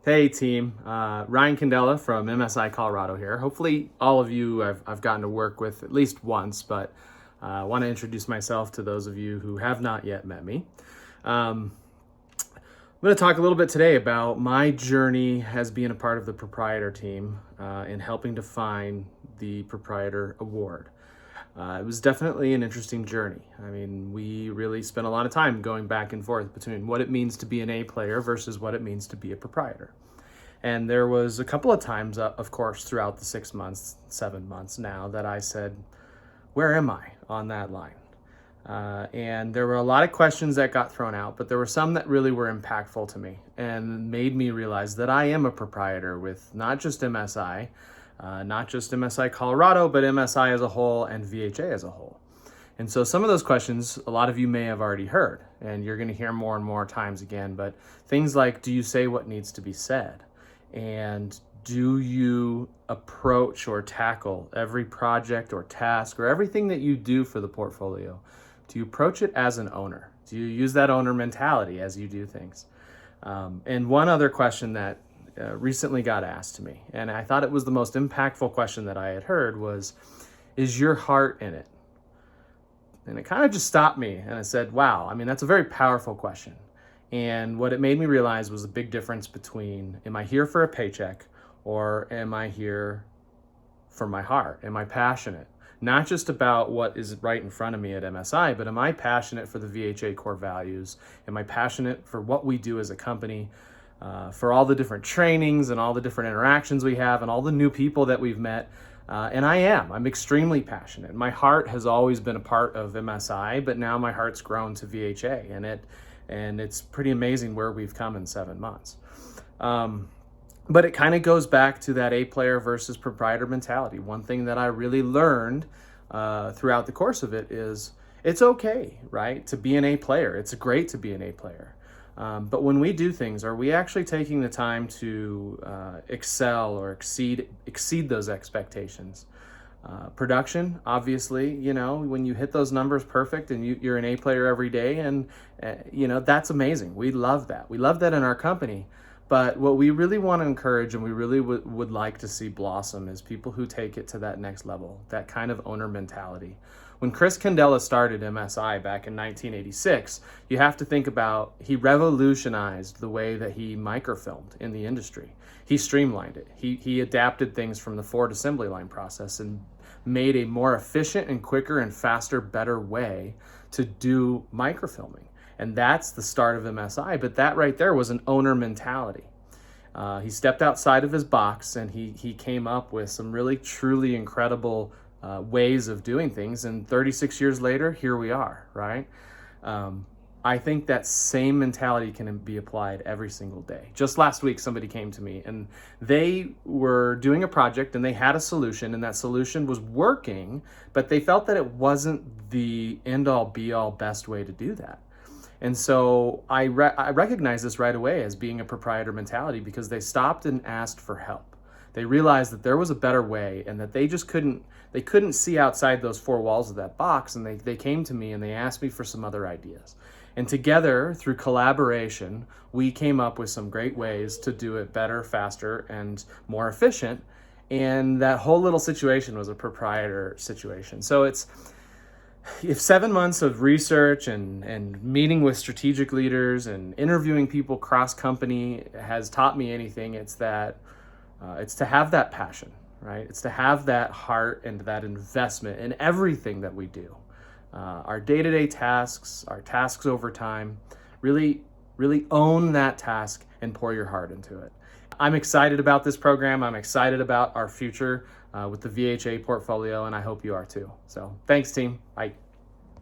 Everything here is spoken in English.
Hey team, Ryan Candela from MSI Colorado here. Hopefully all of you I've gotten to work with at least once, but I want to introduce myself to those of you who have not yet met me. I'm going to talk a little bit today about my journey as being a part of the Proprietor team in helping to find the Proprietor Award. It was definitely an interesting journey. I mean, we really spent a lot of time going back and forth between what it means to be an A player versus what it means to be a proprietor. And there was a couple of times, of course, throughout the 6 months, 7 months now, that I said, where am I on that line? And there were a lot of questions that got thrown out, but there were some that really were impactful to me and made me realize that I am a proprietor with not just MSI, not just MSI Colorado, but MSI as a whole and VHA as a whole. And so some of those questions, a lot of you may have already heard, and you're going to hear more and more times again, but things like, do you say what needs to be said? And do you approach or tackle every project or task or everything that you do for the portfolio? Do you approach it as an owner? Do you use that owner mentality as you do things? And one other question that recently got asked to me, and I thought it was the most impactful question that I had heard, was, is your heart in it? And it kind of just stopped me, and I said, wow, I mean, that's a very powerful question. And what it made me realize was a big difference between, am I here for a paycheck, or am I here for my heart? Am I passionate? Not just about what is right in front of me at MSI, but am I passionate for the VHA core values? Am I passionate for what we do as a company? For all the different trainings and all the different interactions we have and all the new people that we've met. And I'm extremely passionate. My heart has always been a part of MSI, but now my heart's grown to VHA, and it's pretty amazing where we've come in 7 months. But it kind of goes back to that A player versus proprietor mentality. One thing that I really learned throughout the course of it is it's okay, right, to be an A player. It's great to be an A player. But when we do things, are we actually taking the time to excel or exceed those expectations? Production, obviously, when you hit those numbers perfect and you're an A player every day, and that's amazing. We love that. We love that in our company. But what we really want to encourage and we really would like to see blossom is people who take it to that next level, that kind of owner mentality. When Chris Candela started MSI back in 1986, you have to think about, he revolutionized the way that he microfilmed in the industry. He streamlined it. He adapted things from the Ford assembly line process and made a more efficient and quicker and faster, better way to do microfilming. And that's the start of MSI, but that right there was an owner mentality. He stepped outside of his box and he came up with some really, truly incredible ways of doing things. And 36 years later, here we are, right? I think that same mentality can be applied every single day. Just last week, somebody came to me and they were doing a project and they had a solution, and that solution was working, but they felt that it wasn't the end-all, be-all, best way to do that. And so I recognize this right away as being a proprietor mentality, because they stopped and asked for help. They realized that there was a better way and that they just couldn't see outside those four walls of that box. And they came to me and they asked me for some other ideas. And together, through collaboration, we came up with some great ways to do it better, faster, and more efficient. And that whole little situation was a proprietor situation. So if 7 months of research and meeting with strategic leaders and interviewing people cross company has taught me anything, it's to have that passion, right? It's to have that heart and that investment in everything that we do. Our day-to-day tasks, our tasks over time, really own that task and pour your heart into it. I'm excited about this program. I'm excited about our future with the VHA portfolio, and I hope you are too. So thanks, team. Bye.